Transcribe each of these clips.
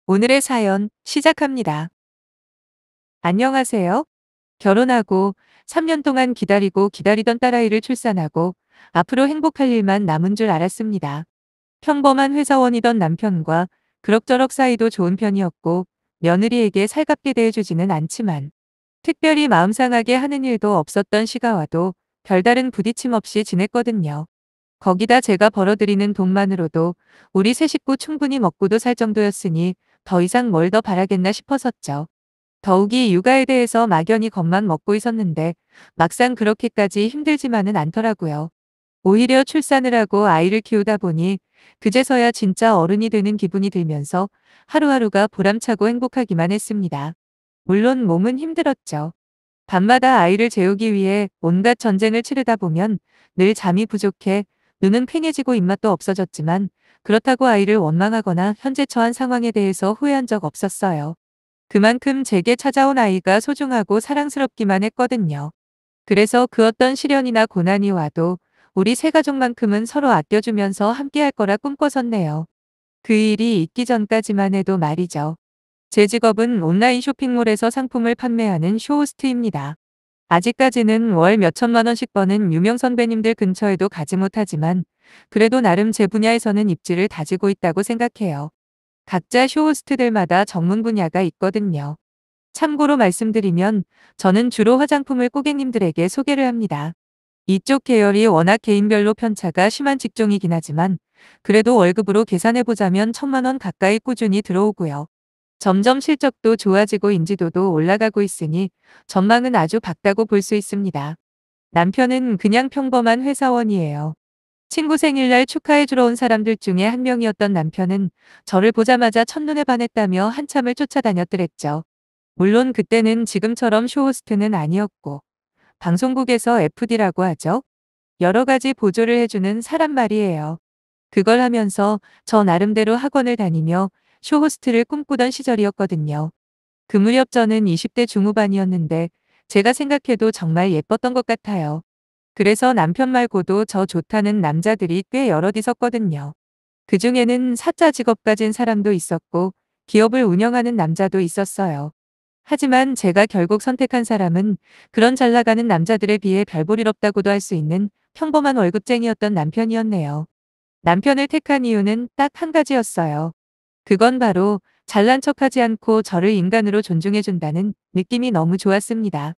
오늘의 사연 시작합니다. 안녕하세요. 결혼하고 3년 동안 기다리고 기다리던 딸아이를 출산하고 앞으로 행복할 일만 남은 줄 알았습니다. 평범한 회사원이던 남편과 그럭저럭 사이도 좋은 편이었고 며느리에게 살갑게 대해주지는 않지만 특별히 마음 상하게 하는 일도 없었던 시가와도 별다른 부딪힘 없이 지냈거든요. 거기다 제가 벌어들이는 돈만으로도 우리 세 식구 충분히 먹고도 살 정도였으니 더 이상 뭘 더 바라겠나 싶었었죠. 더욱이 육아에 대해서 막연히 겁만 먹고 있었는데 막상 그렇게까지 힘들지만은 않더라고요. 오히려 출산을 하고 아이를 키우다 보니 그제서야 진짜 어른이 되는 기분이 들면서 하루하루가 보람차고 행복하기만 했습니다. 물론 몸은 힘들었죠. 밤마다 아이를 재우기 위해 온갖 전쟁을 치르다 보면 늘 잠이 부족해 눈은 퀭해지고 입맛도 없어졌지만 그렇다고 아이를 원망하거나 현재 처한 상황에 대해서 후회한 적 없었어요. 그만큼 제게 찾아온 아이가 소중하고 사랑스럽기만 했거든요. 그래서 그 어떤 시련이나 고난이 와도 우리 세 가족만큼은 서로 아껴주면서 함께할 거라 꿈꿔섰네요. 그 일이 있기 전까지만 해도 말이죠. 제 직업은 온라인 쇼핑몰에서 상품을 판매하는 쇼호스트입니다. 아직까지는 월 몇천만 원씩 버는 유명 선배님들 근처에도 가지 못하지만 그래도 나름 제 분야에서는 입지를 다지고 있다고 생각해요. 각자 쇼호스트들마다 전문 분야가 있거든요. 참고로 말씀드리면 저는 주로 화장품을 고객님들에게 소개를 합니다. 이쪽 계열이 워낙 개인별로 편차가 심한 직종이긴 하지만 그래도 월급으로 계산해보자면 1,000만 원 가까이 꾸준히 들어오고요. 점점 실적도 좋아지고 인지도도 올라가고 있으니 전망은 아주 밝다고 볼 수 있습니다. 남편은 그냥 평범한 회사원이에요. 친구 생일날 축하해주러 온 사람들 중에 한 명이었던 남편은 저를 보자마자 첫눈에 반했다며 한참을 쫓아다녔더랬죠. 물론 그때는 지금처럼 쇼호스트는 아니었고 방송국에서 FD라고 하죠. 여러 가지 보조를 해주는 사람 말이에요. 그걸 하면서 저 나름대로 학원을 다니며 쇼호스트를 꿈꾸던 시절이었거든요. 그 무렵 저는 20대 중후반이었는데 제가 생각해도 정말 예뻤던 것 같아요. 그래서 남편 말고도 저 좋다는 남자들이 꽤 여럿 있었거든요. 그중에는 사짜 직업 가진 사람도 있었고 기업을 운영하는 남자도 있었어요. 하지만 제가 결국 선택한 사람은 그런 잘 나가는 남자들에 비해 별 볼 일 없다고도 할 수 있는 평범한 월급쟁이였던 남편이었네요. 남편을 택한 이유는 딱 한 가지였어요. 그건 바로 잘난 척하지 않고 저를 인간으로 존중해준다는 느낌이 너무 좋았습니다.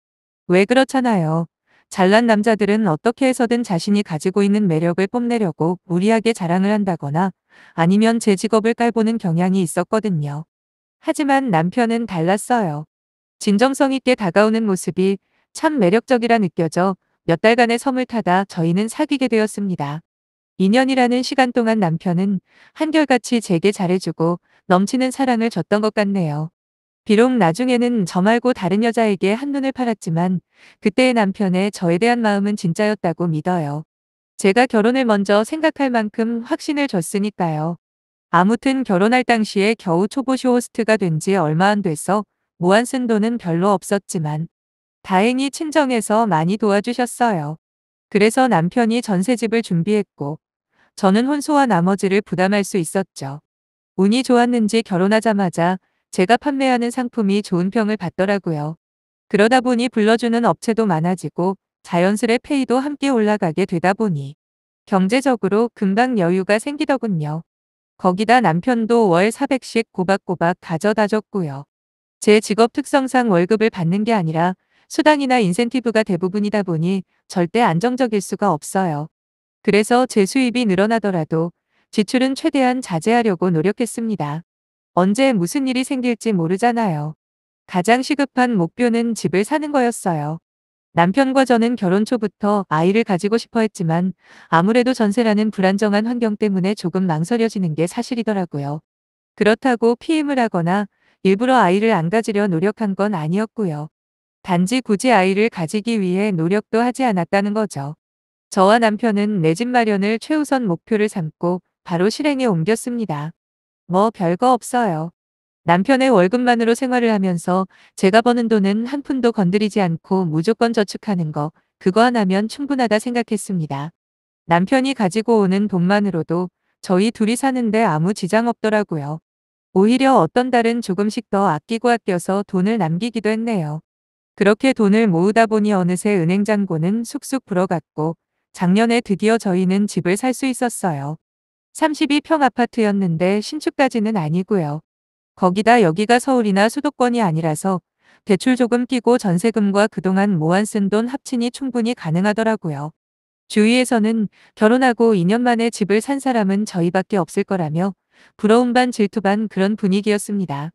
왜 그렇잖아요. 잘난 남자들은 어떻게 해서든 자신이 가지고 있는 매력을 뽐내려고 무리하게 자랑을 한다거나 아니면 제 직업을 깔보는 경향이 있었거든요. 하지만 남편은 달랐어요. 진정성 있게 다가오는 모습이 참 매력적이라 느껴져 몇 달간의 섬을 타다 저희는 사귀게 되었습니다. 2년이라는 시간 동안 남편은 한결같이 제게 잘해주고 넘치는 사랑을 줬던 것 같네요. 비록 나중에는 저 말고 다른 여자에게 한눈을 팔았지만 그때의 남편의 저에 대한 마음은 진짜였다고 믿어요. 제가 결혼을 먼저 생각할 만큼 확신을 줬으니까요. 아무튼 결혼할 당시에 겨우 초보 쇼호스트가 된 지 얼마 안 돼서 모안 쓴 돈은 별로 없었지만 다행히 친정에서 많이 도와주셨어요. 그래서 남편이 전셋집을 준비했고 저는 혼수와 나머지를 부담할 수 있었죠. 운이 좋았는지 결혼하자마자 제가 판매하는 상품이 좋은 평을 받더라고요. 그러다 보니 불러주는 업체도 많아지고 자연스레 페이도 함께 올라가게 되다 보니 경제적으로 금방 여유가 생기더군요. 거기다 남편도 월 400씩 꼬박꼬박 가져다 줬고요. 제 직업 특성상 월급을 받는 게 아니라 수당이나 인센티브가 대부분이다 보니 절대 안정적일 수가 없어요. 그래서 제 수입이 늘어나더라도 지출은 최대한 자제하려고 노력했습니다. 언제 무슨 일이 생길지 모르잖아요. 가장 시급한 목표는 집을 사는 거였어요. 남편과 저는 결혼 초부터 아이를 가지고 싶어 했지만 아무래도 전세라는 불안정한 환경 때문에 조금 망설여지는 게 사실이더라고요. 그렇다고 피임을 하거나 일부러 아이를 안 가지려 노력한 건 아니었고요. 단지 굳이 아이를 가지기 위해 노력도 하지 않았다는 거죠. 저와 남편은 내 집 마련을 최우선 목표를 삼고 바로 실행에 옮겼습니다. 뭐 별거 없어요. 남편의 월급만으로 생활을 하면서 제가 버는 돈은 한 푼도 건드리지 않고 무조건 저축하는 거, 그거 하나면 충분하다 생각했습니다. 남편이 가지고 오는 돈만으로도 저희 둘이 사는데 아무 지장 없더라고요. 오히려 어떤 달은 조금씩 더 아끼고 아껴서 돈을 남기기도 했네요. 그렇게 돈을 모으다 보니 어느새 은행 잔고는 쑥쑥 불어갔고 작년에 드디어 저희는 집을 살 수 있었어요. 32평 아파트였는데 신축까지는 아니고요. 거기다 여기가 서울이나 수도권이 아니라서 대출 조금 끼고 전세금과 그동안 모아 쓴 돈 합치니 충분히 가능하더라고요. 주위에서는 결혼하고 2년 만에 집을 산 사람은 저희밖에 없을 거라며 부러움 반 질투 반 그런 분위기였습니다.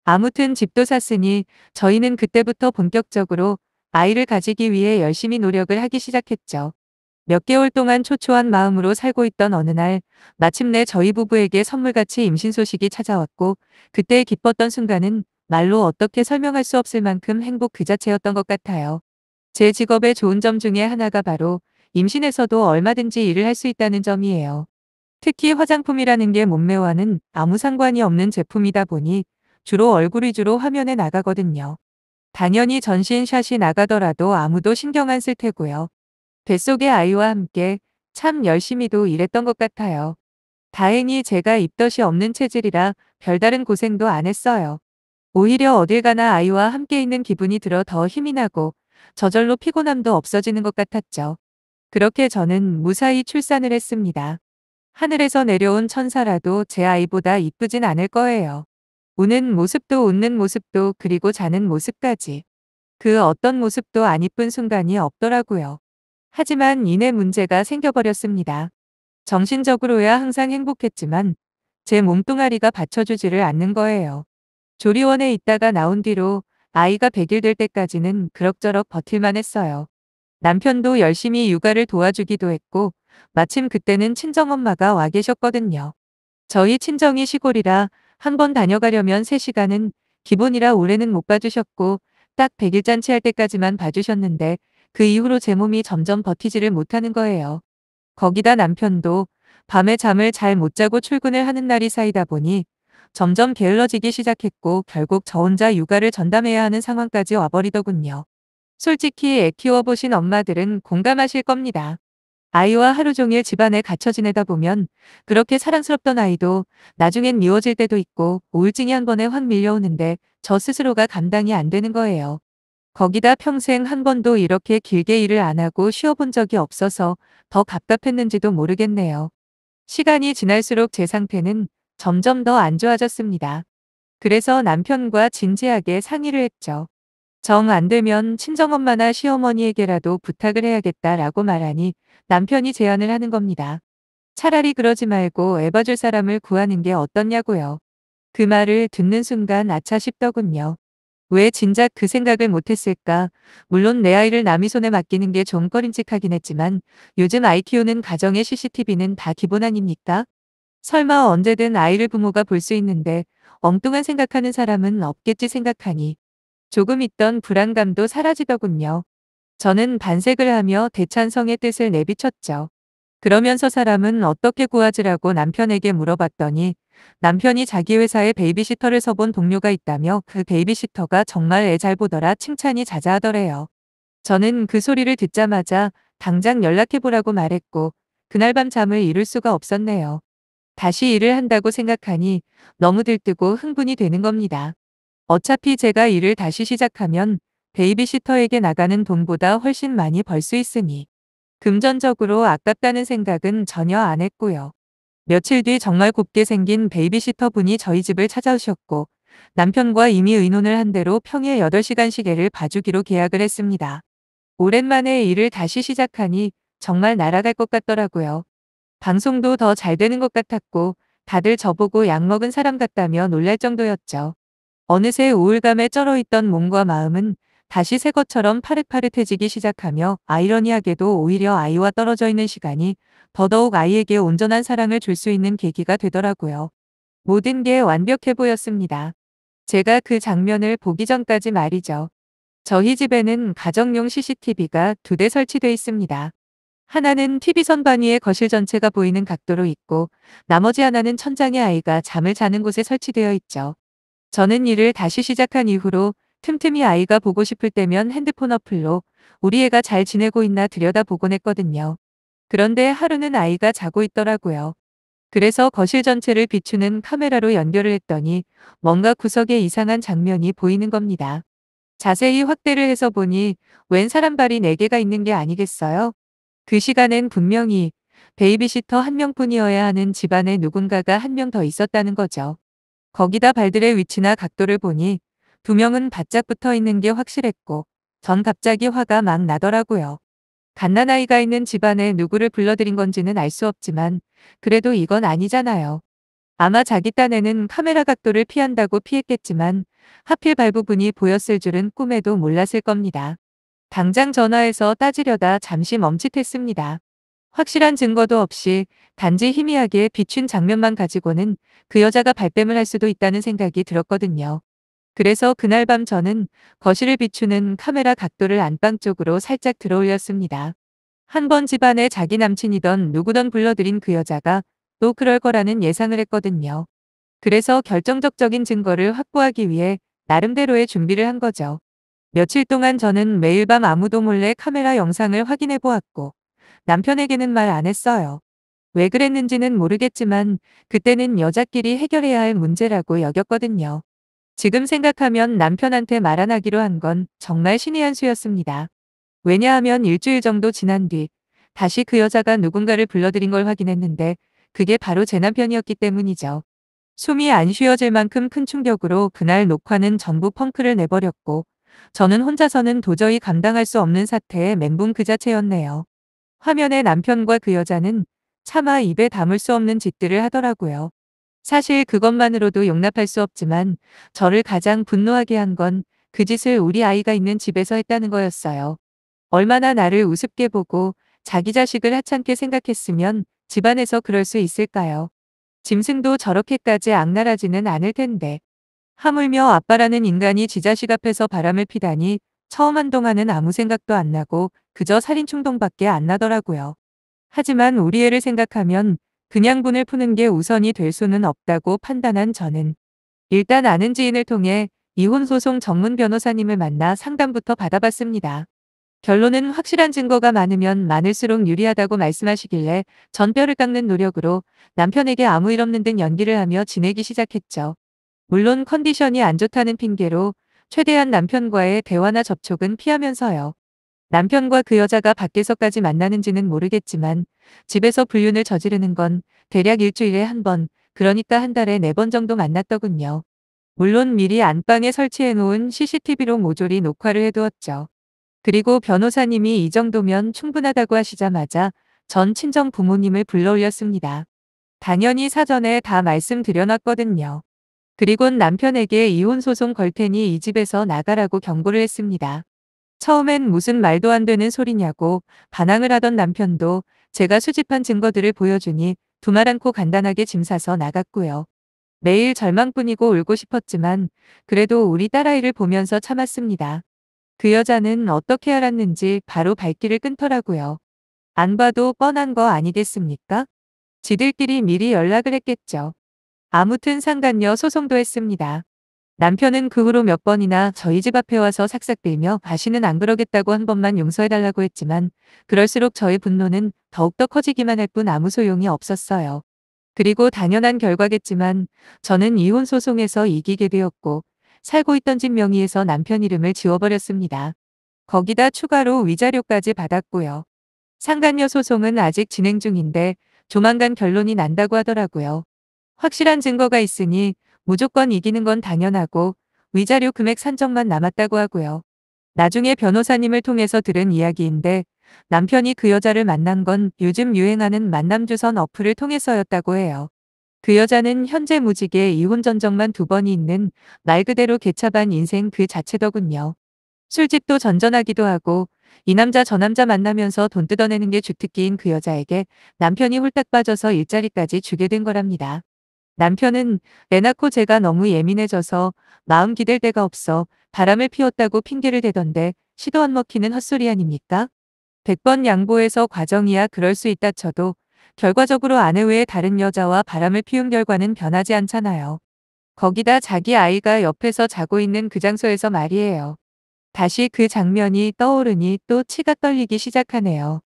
아무튼 집도 샀으니 저희는 그때부터 본격적으로 아이를 가지기 위해 열심히 노력을 하기 시작했죠. 몇 개월 동안 초초한 마음으로 살고 있던 어느 날 마침내 저희 부부에게 선물같이 임신 소식이 찾아왔고 그때 기뻤던 순간은 말로 어떻게 설명할 수 없을 만큼 행복 그 자체였던 것 같아요. 제 직업의 좋은 점 중에 하나가 바로 임신해서도 얼마든지 일을 할 수 있다는 점이에요. 특히 화장품이라는 게 몸매와는 아무 상관이 없는 제품이다 보니 주로 얼굴 위주로 화면에 나가거든요. 당연히 전신샷이 나가더라도 아무도 신경 안 쓸 테고요. 뱃속의 아이와 함께 참 열심히도 일했던 것 같아요. 다행히 제가 입덧이 없는 체질이라 별다른 고생도 안 했어요. 오히려 어딜 가나 아이와 함께 있는 기분이 들어 더 힘이 나고 저절로 피곤함도 없어지는 것 같았죠. 그렇게 저는 무사히 출산을 했습니다. 하늘에서 내려온 천사라도 제 아이보다 이쁘진 않을 거예요. 우는 모습도 웃는 모습도 그리고 자는 모습까지. 그 어떤 모습도 안 이쁜 순간이 없더라고요. 하지만 이내 문제가 생겨버렸습니다. 정신적으로야 항상 행복했지만 제 몸뚱아리가 받쳐주지를 않는 거예요. 조리원에 있다가 나온 뒤로 아이가 100일 될 때까지는 그럭저럭 버틸만 했어요. 남편도 열심히 육아를 도와주기도 했고 마침 그때는 친정엄마가 와 계셨거든요. 저희 친정이 시골이라 한 번 다녀가려면 3시간은 기본이라 올해는 못 봐주셨고 딱 100일 잔치할 때까지만 봐주셨는데 그 이후로 제 몸이 점점 버티지를 못하는 거예요. 거기다 남편도 밤에 잠을 잘 못 자고 출근을 하는 날이 쌓이다 보니 점점 게을러지기 시작했고 결국 저 혼자 육아를 전담해야 하는 상황까지 와버리더군요. 솔직히 애 키워보신 엄마들은 공감하실 겁니다. 아이와 하루 종일 집안에 갇혀 지내다 보면 그렇게 사랑스럽던 아이도 나중엔 미워질 때도 있고 우울증이 한 번에 확 밀려오는데 저 스스로가 감당이 안 되는 거예요. 거기다 평생 한 번도 이렇게 길게 일을 안 하고 쉬어본 적이 없어서 더 갑갑했는지도 모르겠네요. 시간이 지날수록 제 상태는 점점 더 안 좋아졌습니다. 그래서 남편과 진지하게 상의를 했죠. 정 안 되면 친정엄마나 시어머니에게라도 부탁을 해야겠다라고 말하니 남편이 제안을 하는 겁니다. 차라리 그러지 말고 애 봐줄 사람을 구하는 게 어떻냐고요. 그 말을 듣는 순간 아차 싶더군요. 왜 진작 그 생각을 못했을까? 물론 내 아이를 남의 손에 맡기는 게 좀 꺼림칙하긴 했지만 요즘 아이 키우는 가정의 CCTV는 다 기본 아닙니까? 설마 언제든 아이를 부모가 볼 수 있는데 엉뚱한 생각하는 사람은 없겠지 생각하니 조금 있던 불안감도 사라지더군요. 저는 반색을 하며 대찬성의 뜻을 내비쳤죠. 그러면서 사람은 어떻게 구하지라고 남편에게 물어봤더니 남편이 자기 회사에 베이비시터를 서본 동료가 있다며 그 베이비시터가 정말 애 잘 보더라 칭찬이 자자하더래요. 저는 그 소리를 듣자마자 당장 연락해보라고 말했고 그날 밤 잠을 이룰 수가 없었네요. 다시 일을 한다고 생각하니 너무 들뜨고 흥분이 되는 겁니다. 어차피 제가 일을 다시 시작하면 베이비시터에게 나가는 돈보다 훨씬 많이 벌 수 있으니 금전적으로 아깝다는 생각은 전혀 안 했고요. 며칠 뒤 정말 곱게 생긴 베이비시터 분이 저희 집을 찾아오셨고 남편과 이미 의논을 한 대로 평일 8시간씩 애를 봐주기로 계약을 했습니다. 오랜만에 일을 다시 시작하니 정말 날아갈 것 같더라고요. 방송도 더 잘 되는 것 같았고 다들 저보고 약 먹은 사람 같다며 놀랄 정도였죠. 어느새 우울감에 쩔어있던 몸과 마음은 다시 새 것처럼 파릇파릇해지기 시작하며 아이러니하게도 오히려 아이와 떨어져 있는 시간이 더더욱 아이에게 온전한 사랑을 줄 수 있는 계기가 되더라고요. 모든 게 완벽해 보였습니다. 제가 그 장면을 보기 전까지 말이죠. 저희 집에는 가정용 CCTV가 2대 설치돼 있습니다. 하나는 TV 선반 위에 거실 전체가 보이는 각도로 있고 나머지 하나는 천장에 아이가 잠을 자는 곳에 설치되어 있죠. 저는 일을 다시 시작한 이후로 틈틈이 아이가 보고 싶을 때면 핸드폰 어플로 우리 애가 잘 지내고 있나 들여다보곤 했거든요. 그런데 하루는 아이가 자고 있더라고요. 그래서 거실 전체를 비추는 카메라로 연결을 했더니 뭔가 구석에 이상한 장면이 보이는 겁니다. 자세히 확대를 해서 보니 웬 사람 발이 4개가 있는 게 아니겠어요? 그 시간엔 분명히 베이비시터 한 명뿐이어야 하는 집안에 누군가가 한 명 더 있었다는 거죠. 거기다 발들의 위치나 각도를 보니 2명은 바짝 붙어 있는 게 확실했고 전 갑자기 화가 막 나더라고요. 갓난아이가 있는 집안에 누구를 불러들인 건지는 알 수 없지만 그래도 이건 아니잖아요. 아마 자기 딴에는 카메라 각도를 피한다고 피했겠지만 하필 발 부분이 보였을 줄은 꿈에도 몰랐을 겁니다. 당장 전화해서 따지려다 잠시 멈칫했습니다. 확실한 증거도 없이 단지 희미하게 비춘 장면만 가지고는 그 여자가 발뺌을 할 수도 있다는 생각이 들었거든요. 그래서 그날 밤 저는 거실을 비추는 카메라 각도를 안방 쪽으로 살짝 들어 올렸습니다. 한 번 집안에 자기 남친이던 누구던 불러들인 그 여자가 또 그럴 거라는 예상을 했거든요. 그래서 결정적인 증거를 확보하기 위해 나름대로의 준비를 한 거죠. 며칠 동안 저는 매일 밤 아무도 몰래 카메라 영상을 확인해 보았고 남편에게는 말 안 했어요. 왜 그랬는지는 모르겠지만 그때는 여자끼리 해결해야 할 문제라고 여겼거든요. 지금 생각하면 남편한테 말 안 하기로 한 건 정말 신의 한 수였습니다. 왜냐하면 일주일 정도 지난 뒤 다시 그 여자가 누군가를 불러들인 걸 확인했는데 그게 바로 제 남편이었기 때문이죠. 숨이 안 쉬어질 만큼 큰 충격으로 그날 녹화는 전부 펑크를 내버렸고 저는 혼자서는 도저히 감당할 수 없는 사태에 멘붕 그 자체였네요. 화면에 남편과 그 여자는 차마 입에 담을 수 없는 짓들을 하더라고요. 사실 그것만으로도 용납할 수 없지만 저를 가장 분노하게 한 건 그 짓을 우리 아이가 있는 집에서 했다는 거였어요. 얼마나 나를 우습게 보고 자기 자식을 하찮게 생각했으면 집안에서 그럴 수 있을까요? 짐승도 저렇게까지 악랄하지는 않을 텐데. 하물며 아빠라는 인간이 지 자식 앞에서 바람을 피다니 처음 한동안은 아무 생각도 안 나고 그저 살인 충동밖에 안 나더라고요. 하지만 우리 애를 생각하면 그냥 분을 푸는 게 우선이 될 수는 없다고 판단한 저는 일단 아는 지인을 통해 이혼소송 전문 변호사님을 만나 상담부터 받아봤습니다. 결론은 확실한 증거가 많으면 많을수록 유리하다고 말씀하시길래 전 뼈를 깎는 노력으로 남편에게 아무 일 없는 듯 연기를 하며 지내기 시작했죠. 물론 컨디션이 안 좋다는 핑계로 최대한 남편과의 대화나 접촉은 피하면서요. 남편과 그 여자가 밖에서까지 만나는지는 모르겠지만 집에서 불륜을 저지르는 건 대략 일주일에 한 번, 그러니까 한 달에 4번 정도 만났더군요. 물론 미리 안방에 설치해 놓은 CCTV로 모조리 녹화를 해두었죠. 그리고 변호사님이 이 정도면 충분하다고 하시자마자 전 친정 부모님을 불러올렸습니다. 당연히 사전에 다 말씀드려놨거든요. 그리곤 남편에게 이혼소송 걸 테니 이 집에서 나가라고 경고를 했습니다. 처음엔 무슨 말도 안 되는 소리냐고 반항을 하던 남편도 제가 수집한 증거들을 보여주니 두말 않고 간단하게 짐 싸서 나갔고요. 매일 절망뿐이고 울고 싶었지만 그래도 우리 딸아이를 보면서 참았습니다. 그 여자는 어떻게 알았는지 바로 발길을 끊더라고요. 안 봐도 뻔한 거 아니겠습니까? 지들끼리 미리 연락을 했겠죠. 아무튼 상간녀 소송도 했습니다. 남편은 그 후로 몇 번이나 저희 집 앞에 와서 삭삭빌며 다시는 안 그러겠다고 한 번만 용서해달라고 했지만 그럴수록 저의 분노는 더욱더 커지기만 할 뿐 아무 소용이 없었어요. 그리고 당연한 결과겠지만 저는 이혼 소송에서 이기게 되었고 살고 있던 집 명의에서 남편 이름을 지워버렸습니다. 거기다 추가로 위자료까지 받았고요. 상간녀 소송은 아직 진행 중인데 조만간 결론이 난다고 하더라고요. 확실한 증거가 있으니 무조건 이기는 건 당연하고 위자료 금액 산정만 남았다고 하고요. 나중에 변호사님을 통해서 들은 이야기인데 남편이 그 여자를 만난 건 요즘 유행하는 만남주선 어플을 통해서였다고 해요. 그 여자는 현재 무직에 이혼 전적만 2번이 있는 말 그대로 개차반 인생 그 자체더군요. 술집도 전전하기도 하고 이 남자 저 남자 만나면서 돈 뜯어내는 게 주특기인 그 여자에게 남편이 홀딱 빠져서 일자리까지 주게 된 거랍니다. 남편은 애 낳고 제가 너무 예민해져서 마음 기댈 데가 없어 바람을 피웠다고 핑계를 대던데 시도 안 먹히는 헛소리 아닙니까? 100번 양보해서 과정이야 그럴 수 있다 쳐도 결과적으로 아내 외에 다른 여자와 바람을 피운 결과는 변하지 않잖아요. 거기다 자기 아이가 옆에서 자고 있는 그 장소에서 말이에요. 다시 그 장면이 떠오르니 또 치가 떨리기 시작하네요.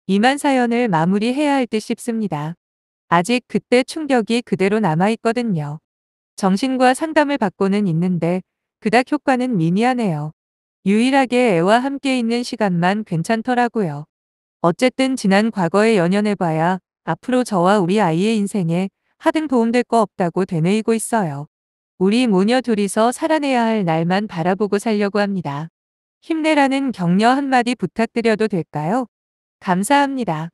이만 사연을 마무리해야 할 듯 싶습니다. 아직 그때 충격이 그대로 남아있거든요. 정신과 상담을 받고는 있는데 그닥 효과는 미미하네요. 유일하게 애와 함께 있는 시간만 괜찮더라고요. 어쨌든 지난 과거에 연연해봐야 앞으로 저와 우리 아이의 인생에 하등 도움될 거 없다고 되뇌이고 있어요. 우리 모녀 둘이서 살아내야 할 날만 바라보고 살려고 합니다. 힘내라는 격려 한마디 부탁드려도 될까요? 감사합니다.